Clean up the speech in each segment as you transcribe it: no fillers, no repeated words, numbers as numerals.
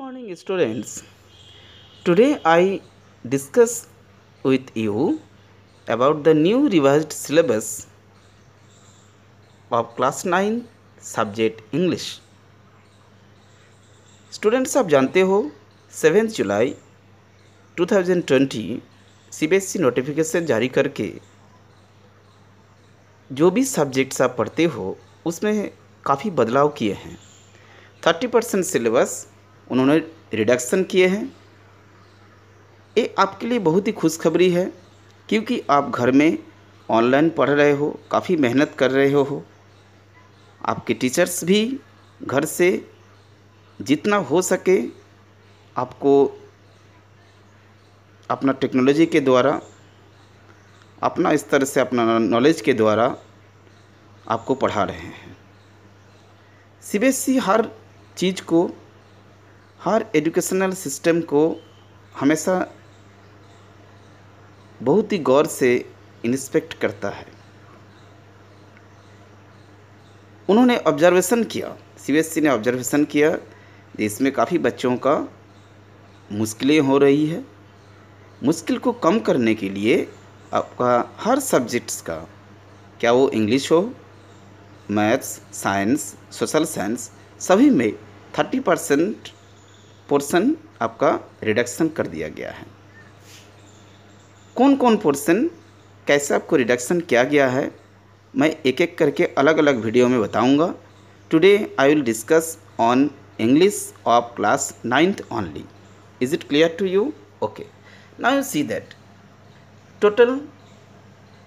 morning, students. Today I discuss with you about the new revised syllabus of class 9 subject English. Students, आप जानते हो 7 जुलाई 2020 CBSE notification जारी करके जो भी सब्जेक्ट्स आप पढ़ते हो उसमें काफ़ी बदलाव किए हैं। 30% सिलेबस उन्होंने रिडक्शन किए हैं। ये आपके लिए बहुत ही खुशखबरी है क्योंकि आप घर में ऑनलाइन पढ़ रहे हो, काफ़ी मेहनत कर रहे हो। आपके टीचर्स भी घर से जितना हो सके आपको अपना टेक्नोलॉजी के द्वारा, अपना इस तरह से अपना नॉलेज के द्वारा आपको पढ़ा रहे हैं। CBSE हर चीज़ को, हर एजुकेशनल सिस्टम को हमेशा बहुत ही गौर से इंस्पेक्ट करता है। उन्होंने ऑब्जर्वेशन किया, CBSE ने ऑब्जर्वेशन किया इसमें काफ़ी बच्चों का मुश्किलें हो रही है। मुश्किल को कम करने के लिए आपका हर सब्जेक्ट्स का, क्या वो इंग्लिश हो, मैथ्स, साइंस, सोशल साइंस, सभी में 30% पोर्शन आपका रिडक्शन कर दिया गया है। कौन कौन पोर्शन कैसे आपको रिडक्शन किया गया है मैं एक एक करके अलग अलग वीडियो में बताऊंगा। Today I will discuss on English of class 9th only. Is it clear to you? Okay, now you see that total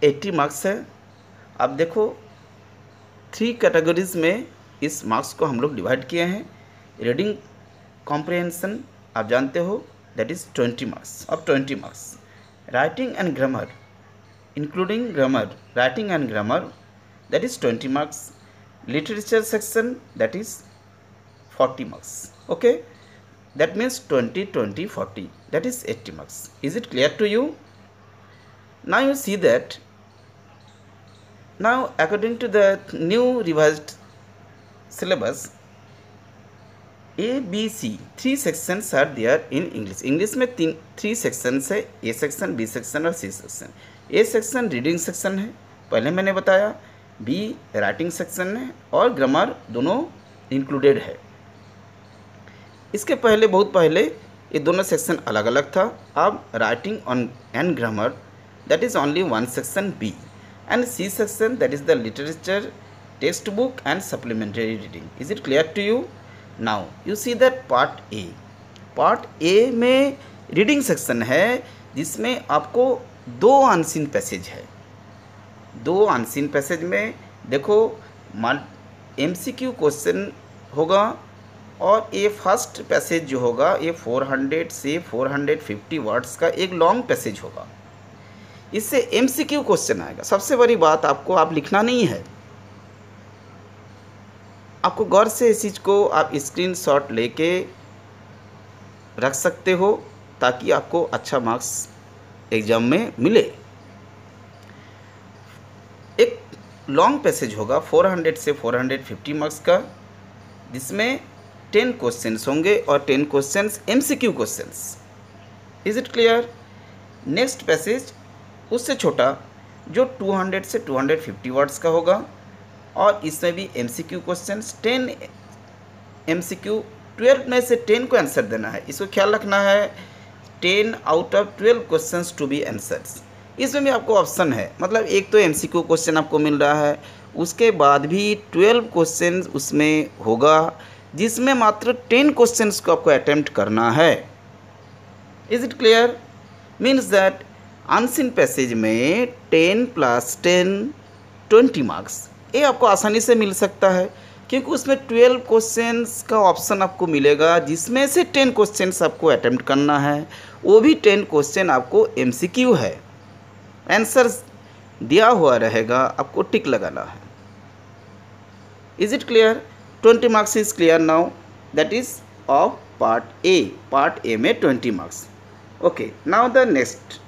80 marks है। आप देखो 3 कैटेगरीज में इस मार्क्स को हम लोग डिवाइड किए हैं। रीडिंग कॉम्प्रिहेंशन आप जानते हो that is 20 marks of 20 marks. Writing and grammar including grammar, writing and grammar that is 20 marks. Literature section that is 40 marks. Okay, that means 20 20 40, that is 80 marks. Is it clear to you? Now you see that now according to the new revised syllabus, A B C 3 sections are there in English. English में 3 sections है, A section, B section और C section. A section reading section है, पहले मैंने बताया। Be writing section है और grammar दोनों इंक्लूडेड है। इसके पहले, बहुत पहले ये दोनों सेक्शन अलग अलग था। अब writing on and grammar that is only one section B, and C section that is the literature, text book and supplementary reading. Is it clear to you? Now you see that part A. Part A में reading section है जिसमें आपको 2 unseen passage है। 2 unseen passage में देखो MCQ question होगा और ये फर्स्ट पैसेज जो होगा ये 400 से 450 वर्ड्स का एक लॉन्ग पैसेज होगा। इससे MCQ क्वेश्चन आएगा। सबसे बड़ी बात, आपको आप लिखना नहीं है, आपको गौर से इस चीज़ को आप स्क्रीनशॉट लेके रख सकते हो ताकि आपको अच्छा मार्क्स एग्ज़ाम में मिले। एक लॉन्ग पैसेज होगा 400 से 450 मार्क्स का, जिसमें 10 क्वेश्चंस होंगे और 10 questions MCQ questions. Is it clear? Next passage उससे छोटा जो 200 से 250 वर्ड्स का होगा और इसमें भी MCQ क्वेश्चंस 10 MCQ। 12 में से 10 को आंसर देना है, इसको ख्याल रखना है। 10 out of 12 questions to be answers. इसमें भी आपको ऑप्शन है, मतलब एक तो MCQ क्वेश्चन आपको मिल रहा है, उसके बाद भी 12 क्वेश्चन उसमें होगा जिसमें मात्र 10 क्वेश्चंस को आपको अटेम्प्ट करना है। Is it clear? Means that unseen passage में 10 + 10 20 मार्क्स ये आपको आसानी से मिल सकता है क्योंकि उसमें 12 क्वेश्चंस का ऑप्शन आपको मिलेगा जिसमें से 10 क्वेश्चंस आपको अटेम्प्ट करना है। वो भी 10 क्वेश्चन आपको MCQ है, आंसर दिया हुआ रहेगा, आपको टिक लगाना है। Is it clear? 20 marks is clear now, that is of part A. Part A में 20 marks. Okay, now the next.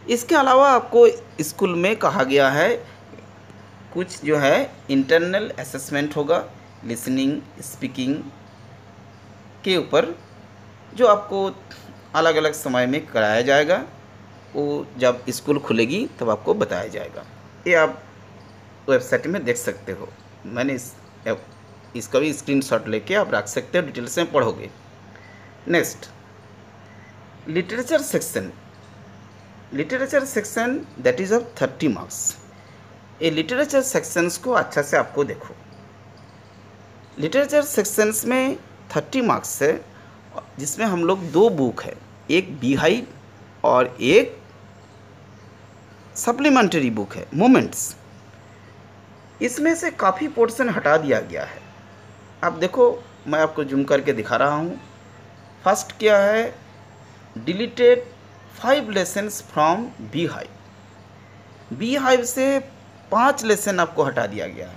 इसके अलावा आपको स्कूल में कहा गया है कुछ जो है इंटरनल असेसमेंट होगा लिसनिंग स्पीकिंग के ऊपर, जो आपको अलग अलग समय में कराया जाएगा। वो जब स्कूल खुलेगी तब आपको बताया जाएगा। ये आप वेबसाइट में देख सकते हो। मैंने इसका भी स्क्रीनशॉट लेके आप रख सकते हो, डिटेल्स में पढ़ोगे। Next, literature section. Literature section that is of 30 marks. ये लिटरेचर सेक्शंस को अच्छा से आपको देखो। लिटरेचर सेक्शंस में 30 मार्क्स है, जिसमें हम लोग 2 बुक है, एक बीहाइव और एक सप्लीमेंट्री बुक है मोमेंट्स। इसमें से काफ़ी पोर्शन हटा दिया गया है। आप देखो, मैं आपको जूम करके दिखा रहा हूँ। फर्स्ट क्या है, deleted 5 lessons from Beehive. Beehive से 5 लेसन आपको हटा दिया गया है।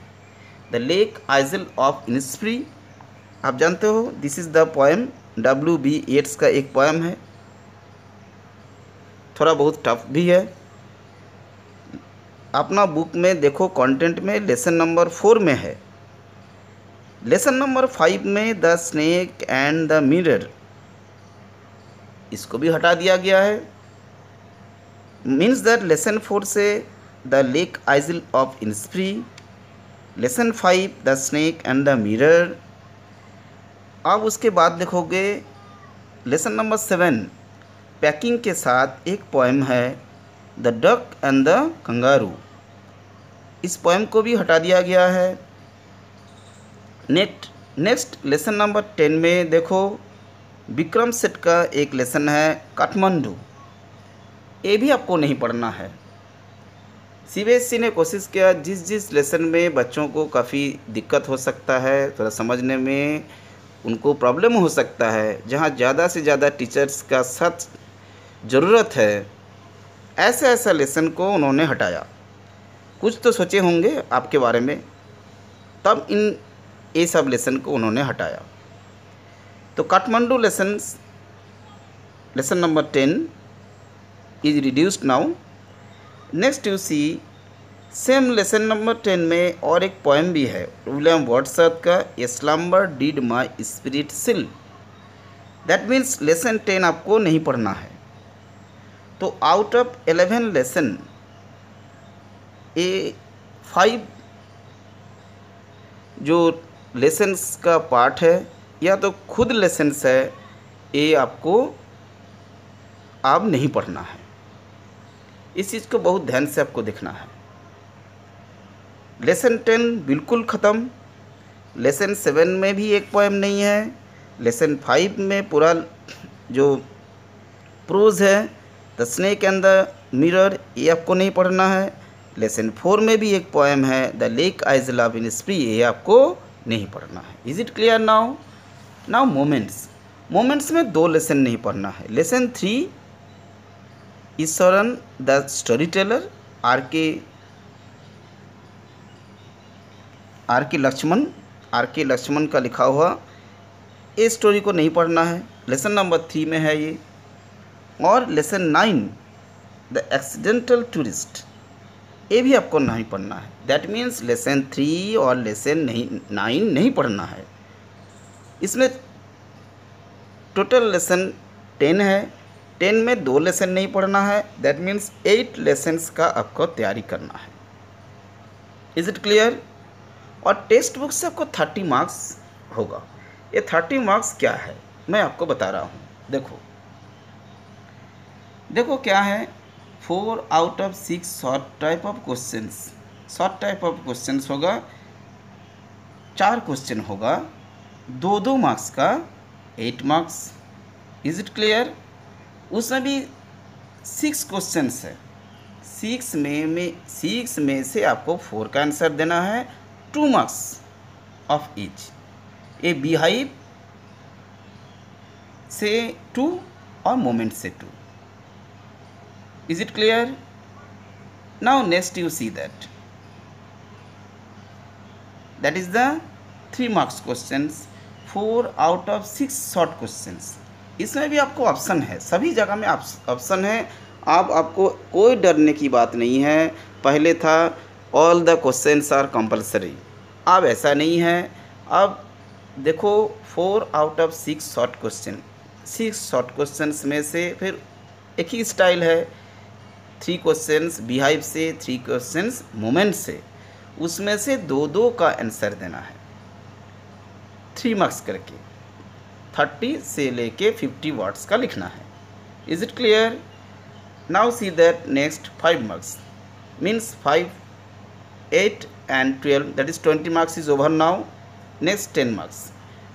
The Lake Isle of Innisfree, आप जानते हो this is the poem, W.B. Yeats का एक पोएम है, थोड़ा बहुत टफ भी है। अपना बुक में देखो, कंटेंट में लेसन नंबर 4 में है। लेसन नंबर 5 में the snake and the mirror, इसको भी हटा दिया गया है। मीन्स दैट लेसन 4 से the Lake Isle of Innisfree, lesson 5 the snake and the mirror. अब उसके बाद देखोगे लेसन नंबर 7 पैकिंग के साथ एक पोएम है, the duck and the kangaroo. इस पोएम को भी हटा दिया गया है। नेक्स्ट लेसन नंबर 10 में देखो, विक्रम सेठ का एक लेसन है काठमांडू। ये भी आपको नहीं पढ़ना है। CBSE ने कोशिश किया, जिस लेसन में बच्चों को काफ़ी दिक्कत हो सकता है, थोड़ा समझने में उनको प्रॉब्लम हो सकता है, जहाँ ज़्यादा से ज़्यादा टीचर्स का सख्त ज़रूरत है, ऐसा लेसन को उन्होंने हटाया। कुछ तो सोचे होंगे आपके बारे में, तब ये सब लेसन को उन्होंने हटाया। तो Kathmandu lesson number 10 is reduced now. Next you see, same lesson number 10 में और एक पोएम भी है विलियम वर्ड्सवर्थ का, ए स्लम्बर डिड माई स्पिरिट सिल। दैट मीन्स लेसन 10 आपको नहीं पढ़ना है। तो आउट ऑफ 11 लेसन, ये 5 जो लेसन्स का पार्ट है या तो खुद लेसन्स है, ये आपको अब नहीं पढ़ना है। इस चीज़ को बहुत ध्यान से आपको देखना है। लेसन 10 बिल्कुल ख़त्म। लेसन 7 में भी एक पोएम नहीं है। लेसन 5 में पूरा जो प्रोज है, the snake and the mirror, ये आपको नहीं पढ़ना है। लेसन 4 में भी एक पोएम है, the Lake Isle of Innisfree, ये आपको नहीं पढ़ना है। Is it clear now? Now Moments में 2 लेसन नहीं पढ़ना है। Lesson 3 Iswaran the storyteller, R K Laxman का लिखा हुआ, ये स्टोरी को नहीं पढ़ना है। लेसन नंबर 3 में है ये। और लेसन 9 द एक्सीडेंटल टूरिस्ट, ये भी आपको नहीं पढ़ना है। दैट मीन्स लेसन 3 और लेसन 9 नहीं पढ़ना है। इसमें टोटल लेसन 10 है। 10 में 2 लेसन नहीं पढ़ना है। दैट मीन्स 8 लेसन्स का आपको तैयारी करना है। Is it clear? और टेक्स्ट बुक से आपको 30 मार्क्स होगा। ये 30 मार्क्स क्या है मैं आपको बता रहा हूँ। देखो क्या है, 4 out of 6 short type of questions होगा। 4 क्वेश्चन होगा, 2 मार्क्स का 8 मार्क्स। Is it clear? उसमें भी 6 क्वेश्चंस है। 6 में से आपको 4 का आंसर देना है, 2 marks of each. A beehive से 2 और मोमेंट से 2। Is it clear? Now next you see that is the 3 marks questions, 4 out of 6 short questions. इसमें भी आपको ऑप्शन है, सभी जगह में ऑप्शन है। अब आपको कोई डरने की बात नहीं है। पहले था all the questions are compulsory. अब ऐसा नहीं है। अब देखो 4 out of 6 short question, 6 short questions में से फिर एक ही स्टाइल है, 3 क्वेश्चंस बिहाइव से, 3 क्वेश्चंस मोमेंट से, उसमें से 2-2 का आंसर देना है 3 मार्क्स करके, 30 से लेके 50 वर्ड्स का लिखना है। Is it clear? Now see that next 5 marks means 5, 8 and 12, that is 20 marks is over now. Next 10 marks,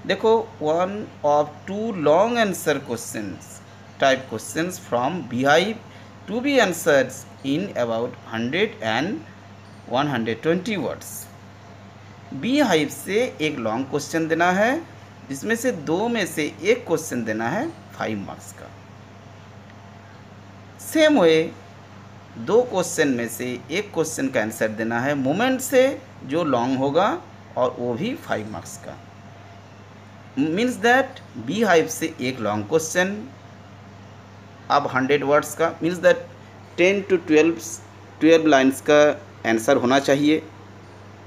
देखो 1 of 2 long answer questions type questions from beehive to be answered in about 100 and 120 words। beehive से एक long question देना है, जिसमें से 2 में से एक क्वेश्चन देना है 5 मार्क्स का। सेम वे 2 क्वेश्चन में से एक क्वेश्चन का आंसर देना है मोमेंट से, जो लॉन्ग होगा, और वो भी 5 मार्क्स का। मीन्स दैट beehive से एक लॉन्ग क्वेश्चन, अब 100 वर्ड्स का, मीन्स दैट 10 to 12 लाइन्स का आंसर होना चाहिए,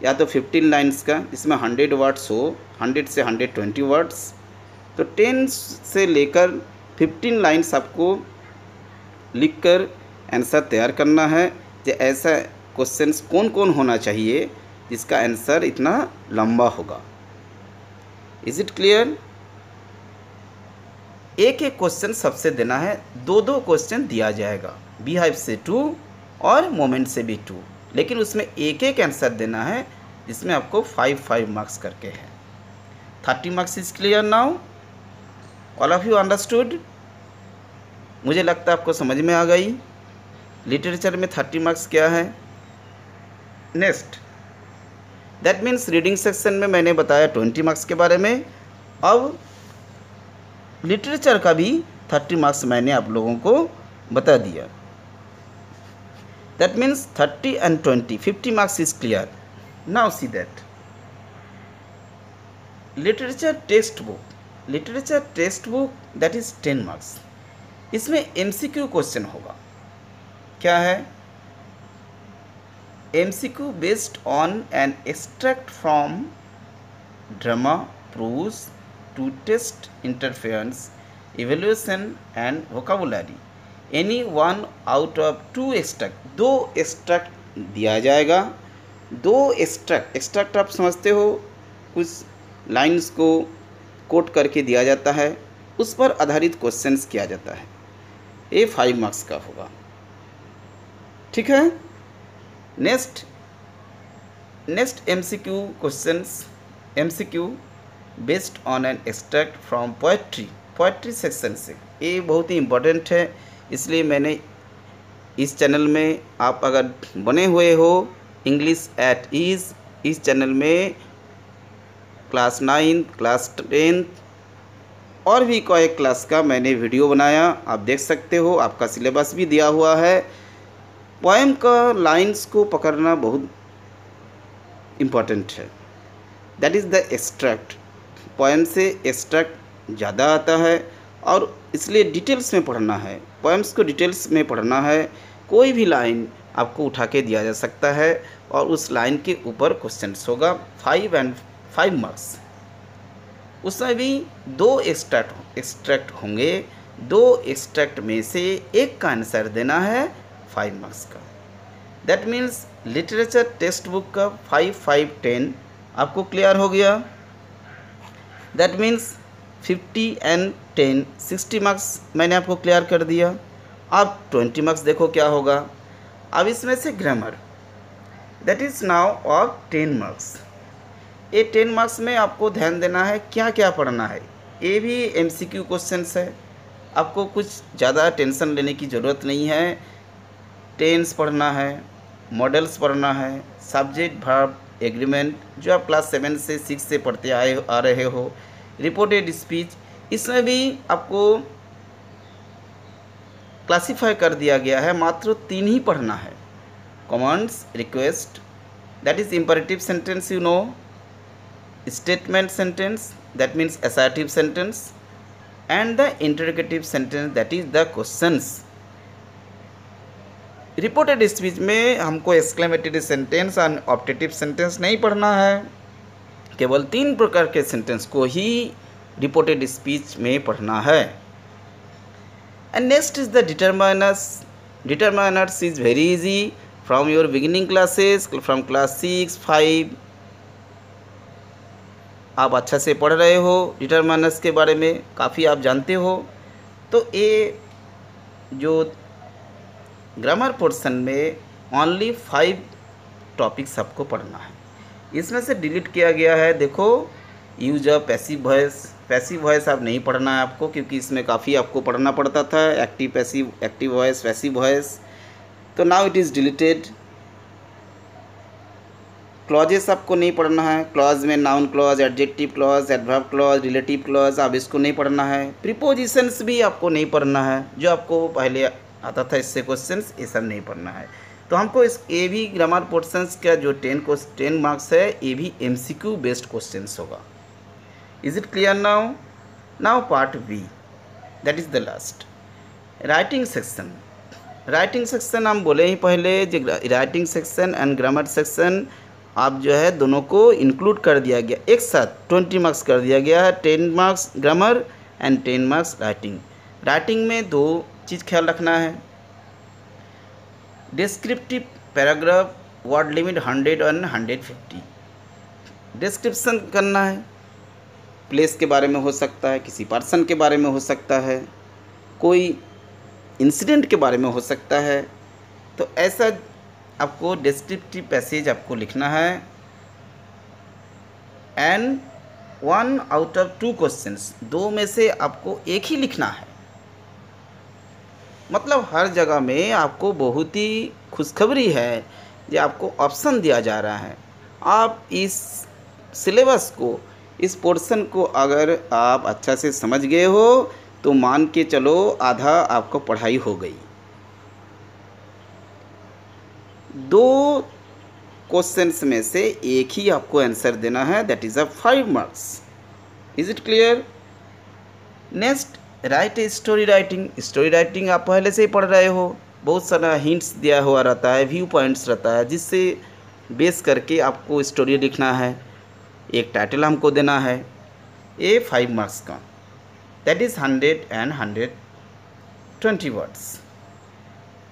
या तो 15 लाइन्स का, इसमें 100 वर्ड्स हो, 100 से 120 वर्ड्स। तो 10 से लेकर 15 लाइन्स आपको लिखकर आंसर तैयार करना है। कि ऐसा क्वेश्चंस कौन कौन होना चाहिए जिसका आंसर इतना लंबा होगा। Is it clear? एक एक क्वेश्चन सबसे देना है, 2-2 क्वेश्चन दिया जाएगा, beehive से 2 और मोमेंट से भी 2, लेकिन उसमें एक एक आंसर देना है, जिसमें आपको 5-5 मार्क्स करके है। 30 marks is clear now? All of you understood? मुझे लगता है आपको समझ में आ गई। लिटरेचर में 30 मार्क्स क्या है। Next, that means reading section में मैंने बताया 20 मार्क्स के बारे में। अब लिटरेचर का भी 30 मार्क्स मैंने आप लोगों को बता दिया। That means 30 and 20, 50 marks is clear. Now see that literature text book that is 10 marks. इसमें MCQ क्वेश्चन होगा। क्या है? MCQ based on an extract from drama prose to test interference, evaluation and vocabulary, any 1 out of 2 extract. 2 extract दिया जाएगा। 2 extract आप समझते हो, कुछ लाइन्स को कोट करके दिया जाता है, उस पर आधारित क्वेश्चंस किया जाता है। ये 5 मार्क्स का होगा। ठीक है। Next MCQ questions, MCQ based on an extract from poetry section से। ये बहुत ही इम्पोर्टेंट है, इसलिए मैंने इस चैनल में, आप अगर बने हुए हो इंग्लिश एट ईज, इस चैनल में क्लास 9, क्लास 10 और भी कोई क्लास का मैंने वीडियो बनाया, आप देख सकते हो। आपका सिलेबस भी दिया हुआ है। पोएम का लाइंस को पकड़ना बहुत इम्पोर्टेंट है। That is the extract. Poem से एक्सट्रैक्ट ज़्यादा आता है, और इसलिए डिटेल्स में पढ़ना है, पोएम्स को डिटेल्स में पढ़ना है। कोई भी लाइन आपको उठा के दिया जा सकता है, और उस लाइन के ऊपर क्वेश्चंस होगा 5 मार्क्स। उसमें भी 2 एक्सट्रैक्ट होंगे। 2 एक्सट्रैक्ट में से एक का आंसर देना है 5 मार्क्स का। That means literature text book का 5, 5, 10 आपको क्लियर हो गया। दैट मीन्स 50 and 10, 60 मार्क्स मैंने आपको क्लियर कर दिया। अब 20 मार्क्स देखो क्या होगा। अब इसमें से grammar, that is now of 10 marks. ये 10 मार्क्स में आपको ध्यान देना है क्या क्या पढ़ना है। ये भी MCQ क्वेश्चंस है, आपको कुछ ज़्यादा टेंशन लेने की ज़रूरत नहीं है। टेंस पढ़ना है, मॉडल्स पढ़ना है, सब्जेक्ट वर्ब एग्रीमेंट जो आप क्लास 7 से 6 से पढ़ते आ रहे हो, रिपोर्टेड स्पीच, इसमें भी आपको क्लासीफाई कर दिया गया है। मात्र 3 ही पढ़ना है। Commands, request, that is imperative sentence, you know, statement sentence, that means assertive sentence, and the interrogative sentence, that is the questions। Reported speech में हमको एक्सक्लेमेटरी सेंटेंस और ऑप्टेटिव सेंटेंस नहीं पढ़ना है, केवल 3 प्रकार के सेंटेंस को ही रिपोर्टेड स्पीच में पढ़ना है। And next is the determiners. Determiners is very easy from your beginning classes, from class 6, 5 आप अच्छा से पढ़ रहे हो, डिटरमाइनर्स के बारे में काफ़ी आप जानते हो। तो ये जो ग्रामर पोर्शन में ओनली 5 टॉपिक्स आपको पढ़ना है। इसमें से डिलीट किया गया है, देखो use a passive voice. Passive voice आप नहीं पढ़ना है आपको, क्योंकि इसमें काफ़ी आपको पढ़ना पड़ता था, active passive, active voice, passive voice. तो now it is deleted. Clauses आपको नहीं पढ़ना है, क्लॉज में noun clause, adjective clause, adverb clause, relative clause, आप इसको नहीं पढ़ना है। प्रीपोजिशंस भी आपको नहीं पढ़ना है, जो आपको पहले आता था इससे क्वेश्चंस, ये सब नहीं पढ़ना है। तो हमको इस ये भी ग्रामर पोर्शंस का जो 10 मार्क्स है, ये भी MCQ बेस्ड क्वेश्चंस होगा। Is it clear now? Now part B, that is the last, writing section. Writing section हम बोले ही पहले, जो writing section and grammar section आप जो है दोनों को इंक्लूड कर दिया गया, एक साथ 20 मार्क्स कर दिया गया है। 10 marks grammar and 10 marks writing. Writing में 2 चीज़ ख्याल रखना है, डिस्क्रिप्टिव पैराग्राफ, वर्ड लिमिट 100 और 150। डिस्क्रिप्शन करना है, प्लेस के बारे में हो सकता है, किसी पर्सन के बारे में हो सकता है, कोई इंसिडेंट के बारे में हो सकता है। तो ऐसा आपको डिस्क्रिप्टिव पैसेज आपको लिखना है। एंड 1 आउट ऑफ 2 क्वेश्चंस, 2 में से आपको एक ही लिखना है। मतलब हर जगह में आपको बहुत ही खुशखबरी है जो आपको ऑप्शन दिया जा रहा है। आप इस सिलेबस को, इस पोर्शन को अगर आप अच्छा से समझ गए हो तो मान के चलो आधा आपको पढ़ाई हो गई। 2 क्वेश्चंस में से एक ही आपको आंसर देना है, that is a 5 marks. Is it clear? Next, right story writing. Story writing आप पहले से ही पढ़ रहे हो, बहुत सारा हिंट्स दिया हुआ रहता है, व्यू पॉइंट्स रहता है, जिससे बेस करके आपको स्टोरी लिखना है। एक टाइटल हमको देना है, ये 5 मार्क्स का, दैट इज़ 100 एंड 120 वर्ड्स।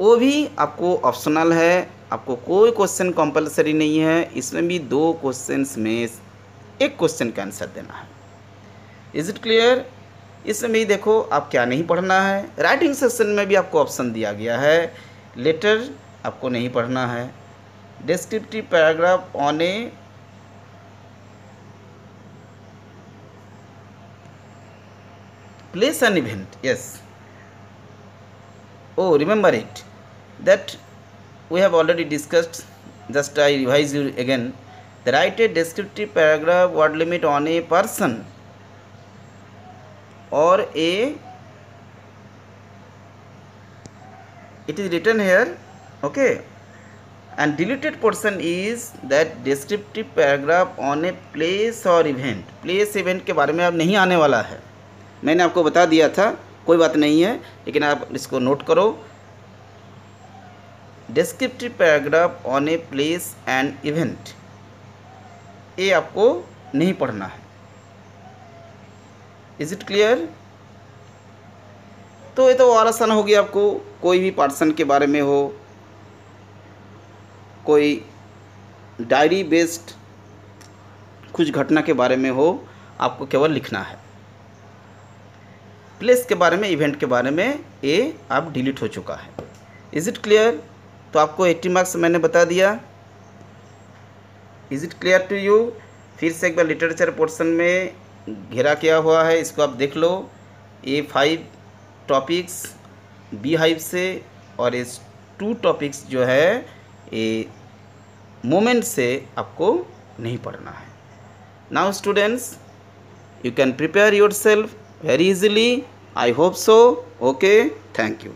वो भी आपको ऑप्शनल है, आपको कोई क्वेश्चन कंपलसरी नहीं है। इसमें भी 2 क्वेश्चंस में एक क्वेश्चन का आंसर देना है। Is it clear? इसमें भी देखो आप क्या नहीं पढ़ना है। राइटिंग सेक्शन में भी आपको ऑप्शन दिया गया है, लेटर आपको नहीं पढ़ना है, descriptive paragraph on A place and event. Yes. Oh, remember it, that we have already discussed. Just I revise you again. The write a descriptive paragraph, word limit on a person or a, it is written here, okay. And deleted portion is that descriptive paragraph on a place or event. Place event के बारे में अब नहीं आने वाला है, मैंने आपको बता दिया था, कोई बात नहीं है, लेकिन आप इसको नोट करो। Descriptive paragraph on a place and event, ये आपको नहीं पढ़ना है। Is it clear? तो ये तो और आसान हो गया आपको। कोई भी पर्सन के बारे में हो, कोई डायरी बेस्ड कुछ घटना के बारे में हो, आपको केवल लिखना है। प्लेस के बारे में, इवेंट के बारे में, ये अब डिलीट हो चुका है। Is it clear? तो आपको 80 मार्क्स मैंने बता दिया। Is it clear to you? फिर से एक बार लिटरेचर पोर्शन में घेरा किया हुआ है, इसको आप देख लो। ये 5 टॉपिक्स बी हाइव से और ये 2 टॉपिक्स जो है ये मोमेंट से आपको नहीं पढ़ना है। Now students, you can prepare yourself very easily. I hope so. Okay, thank you.